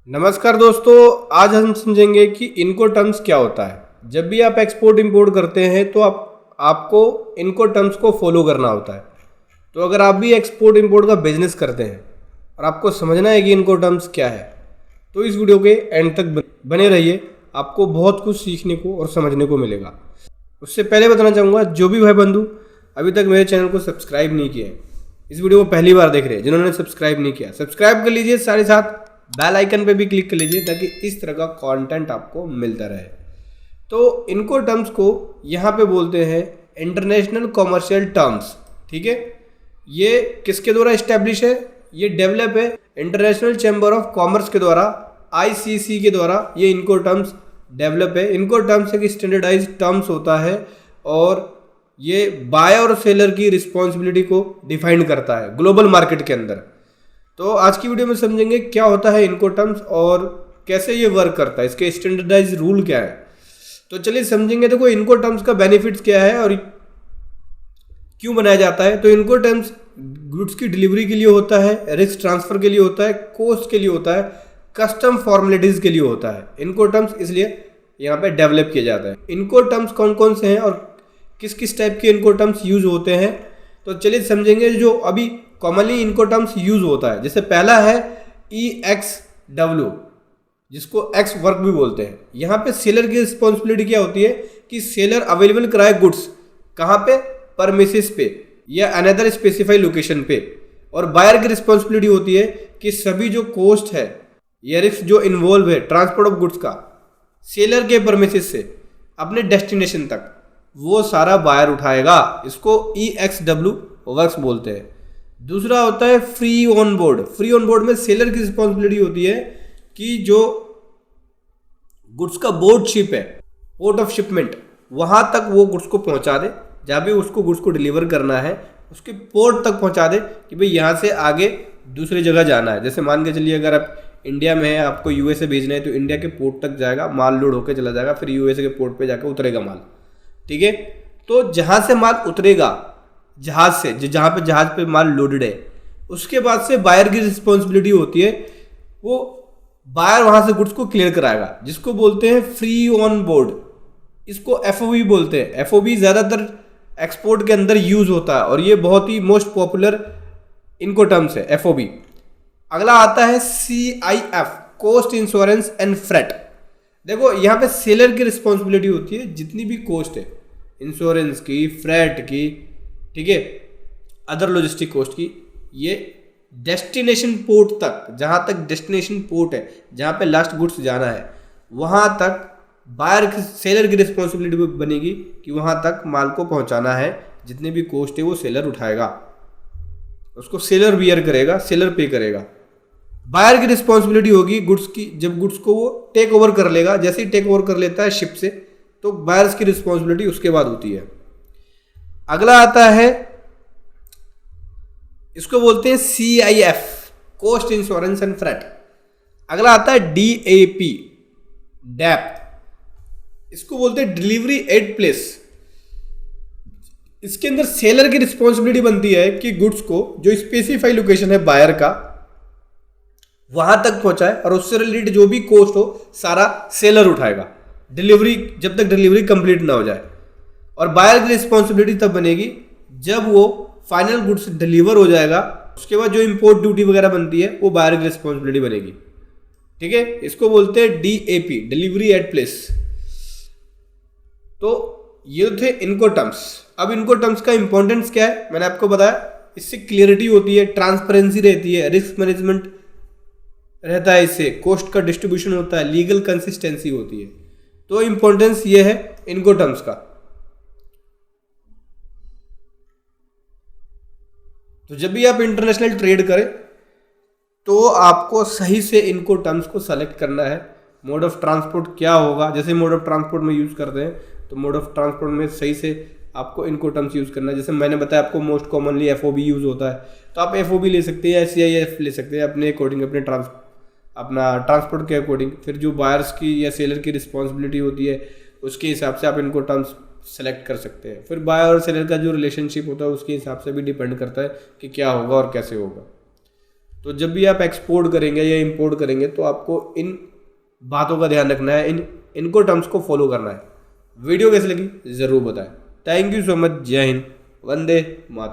नमस्कार दोस्तों, आज हम समझेंगे कि इनकोटर्म्स क्या होता है। जब भी आप एक्सपोर्ट इंपोर्ट करते हैं तो आपको इनकोटर्म्स को फॉलो करना होता है। तो अगर आप भी एक्सपोर्ट इंपोर्ट का बिजनेस करते हैं और आपको समझना है कि इनकोटर्म्स क्या है, तो इस वीडियो के एंड तक बने रहिए। आपको बहुत कुछ सीखने को और समझने को मिलेगा। उससे पहले बताना चाहूँगा, जो भी भाई बंधु अभी तक मेरे चैनल को सब्सक्राइब नहीं किया है, इस वीडियो को पहली बार देख रहे हैं, जिन्होंने सब्सक्राइब नहीं किया सब्सक्राइब कर लीजिए, साथ ही साथ बेल आइकन पे भी क्लिक कर लीजिए ताकि इस तरह का कंटेंट आपको मिलता रहे। तो इनकोटर्म्स को यहाँ पे बोलते हैं इंटरनेशनल कॉमर्शियल टर्म्स। ठीक है, ये किसके द्वारा इस्टेब्लिश है? ये डेवलप है इंटरनेशनल चैम्बर ऑफ कॉमर्स के द्वारा, आईसीसी के द्वारा ये इनकोटर्म्स डेवलप है। इनकोटर्म्स एक स्टैंडर्डाइज टर्म्स होता है और ये बायर और सेलर की रिस्पॉन्सिबिलिटी को डिफाइन करता है ग्लोबल मार्केट के अंदर। तो आज की वीडियो में समझेंगे क्या होता है इनकोटर्म्स और कैसे ये वर्क करता है, इसके स्टैंडर्डाइज रूल क्या है। तो चलिए समझेंगे। देखो, इनकोटर्म्स का बेनिफिट्स क्या है और क्यों बनाया जाता है। तो इनकोटर्म्स गुड्स की डिलीवरी के लिए होता है, रिस्क ट्रांसफर के लिए होता है, कोस्ट के लिए होता है, कस्टम फॉर्मेलिटीज के लिए होता है। इनकोटर्म्स इसलिए यहाँ पे डेवलप किया जाता है। इनकोटर्म्स कौन कौन से हैं और किस किस टाइप के इनकोटर्म्स यूज होते हैं, तो चलिए समझेंगे। जो अभी कॉमनली इनकोटर्म्स यूज होता है, जैसे पहला है EXW, जिसको एक्स वर्क भी बोलते हैं। यहाँ पे सेलर की रिस्पॉन्सिबिलिटी क्या होती है कि सेलर अवेलेबल कराए गुड्स कहाँ पे? परमिसेस पे या अनदर स्पेसिफाई लोकेशन पे। और बायर की रिस्पॉन्सिबिलिटी होती है कि सभी जो कॉस्ट है या रिस्क जो इन्वॉल्व है ट्रांसपोर्ट ऑफ गुड्स का सेलर के परमिसेस से अपने डेस्टिनेशन तक, वो सारा बायर उठाएगा। इसको EXW वर्क्स बोलते हैं। दूसरा होता है free on board. Free on board में सेलर की रिस्पॉन्सिबिलिटी होती है कि जो गुड्स का बोर्ड शिप है, पोर्ट ऑफ शिपमेंट, वहां तक वो गुड्स को पहुंचा दे। जहाँ भी उसको गुड्स को डिलीवर करना है उसके पोर्ट तक पहुंचा दे कि भाई यहाँ से आगे दूसरी जगह जाना है। जैसे मान के चलिए, अगर आप इंडिया में है, आपको यूएसए भेजना है, तो इंडिया के पोर्ट तक जाएगा, माल लोड होकर चला जाएगा, फिर यूएसए के पोर्ट पे जाकर उतरेगा माल। ठीक है, तो जहाँ से माल उतरेगा जहाज से, जहाँ पे जहाज पे माल लोडेड है, उसके बाद से बायर की रिस्पॉन्सिबिलिटी होती है। वो बायर वहां से गुड्स को क्लियर कराएगा, जिसको बोलते हैं फ्री ऑन बोर्ड। इसको FOB बोलते हैं। FOB ज्यादातर एक्सपोर्ट के अंदर यूज होता है और ये बहुत ही मोस्ट पॉपुलर इनकोटर्म्स है, FOB। अगला आता है CIF, cost insurance and freight. देखो, यहाँ पे सेलर की रिस्पॉन्सिबिलिटी होती है जितनी भी कॉस्ट है, इंश्योरेंस की, फ्रेट की, ठीक है, अदर लॉजिस्टिक कॉस्ट की, ये डेस्टिनेशन पोर्ट तक, जहां तक डेस्टिनेशन पोर्ट है, जहां पे लास्ट गुड्स जाना है, वहां तक बायर सेलर की रिस्पॉन्सिबिलिटी बनेगी कि वहां तक माल को पहुंचाना है। जितनी भी कॉस्ट है वो सेलर उठाएगा, उसको सेलर बियर करेगा, सेलर पे करेगा। बायर की रिस्पॉन्सिबिलिटी होगी गुड्स की, जब गुड्स को वो टेक ओवर कर लेगा। जैसे ही टेक ओवर कर लेता है शिप से, तो बायर्स की रिस्पॉन्सिबिलिटी उसके बाद होती है। अगला आता है, इसको बोलते हैं CIF, cost insurance and freight. अगला आता है DAP, डेप्थ। इसको बोलते हैं डिलीवरी एट प्लेस। इसके अंदर सेलर की रिस्पॉन्सिबिलिटी बनती है कि गुड्स को जो स्पेसिफाई लोकेशन है बायर का, वहां तक पहुंचाए और उससे रिलेटेड जो भी कॉस्ट हो सारा सेलर उठाएगा, डिलीवरी, जब तक डिलीवरी कंप्लीट ना हो जाए। और बायर की रिस्पॉन्सिबिलिटी तब बनेगी जब वो फाइनल गुड्स डिलीवर हो जाएगा। उसके बाद जो इंपोर्ट ड्यूटी वगैरह बनती है वो बायर की रिस्पॉन्सिबिलिटी बनेगी। ठीक है, इसको बोलते हैं DAP, डिलीवरी एट प्लेस। तो ये थे इनकोटर्म्स। अब इनकोटर्म्स का इंपॉर्टेंस क्या है, मैंने आपको बताया। इससे क्लियरिटी होती है, ट्रांसपेरेंसी रहती है, रिस्क मैनेजमेंट रहता है, इससे कॉस्ट का डिस्ट्रीब्यूशन होता है, लीगल कंसिस्टेंसी होती है। तो इंपॉर्टेंस ये है इनकोटर्म्स का। तो जब भी आप इंटरनेशनल ट्रेड करें तो आपको सही से इनकोटर्म्स को सेलेक्ट करना है। मोड ऑफ ट्रांसपोर्ट क्या होगा, जैसे मोड ऑफ ट्रांसपोर्ट में यूज करते हैं, तो मोड ऑफ ट्रांसपोर्ट में सही से आपको इनकोटर्म्स यूज करना है। जैसे मैंने बताया आपको मोस्ट कॉमनली FOB यूज होता है, तो आप FOB ले सकते हैं या CIF ले सकते हैं अपने अकॉर्डिंग, अपना ट्रांसपोर्ट के अकॉर्डिंग। फिर जो बायर्स की या सेलर की रिस्पॉन्सिबिलिटी होती है उसके हिसाब से आप इनकोटर्म्स सेलेक्ट कर सकते हैं। फिर बायर और सेलर का जो रिलेशनशिप होता है उसके हिसाब से भी डिपेंड करता है कि क्या होगा और कैसे होगा। तो जब भी आप एक्सपोर्ट करेंगे या इंपोर्ट करेंगे तो आपको इन बातों का ध्यान रखना है, इनको टर्म्स को फॉलो करना है। वीडियो कैसी लगी ज़रूर बताएं। Thank you so much. जय हिंद, वंदे मातरम।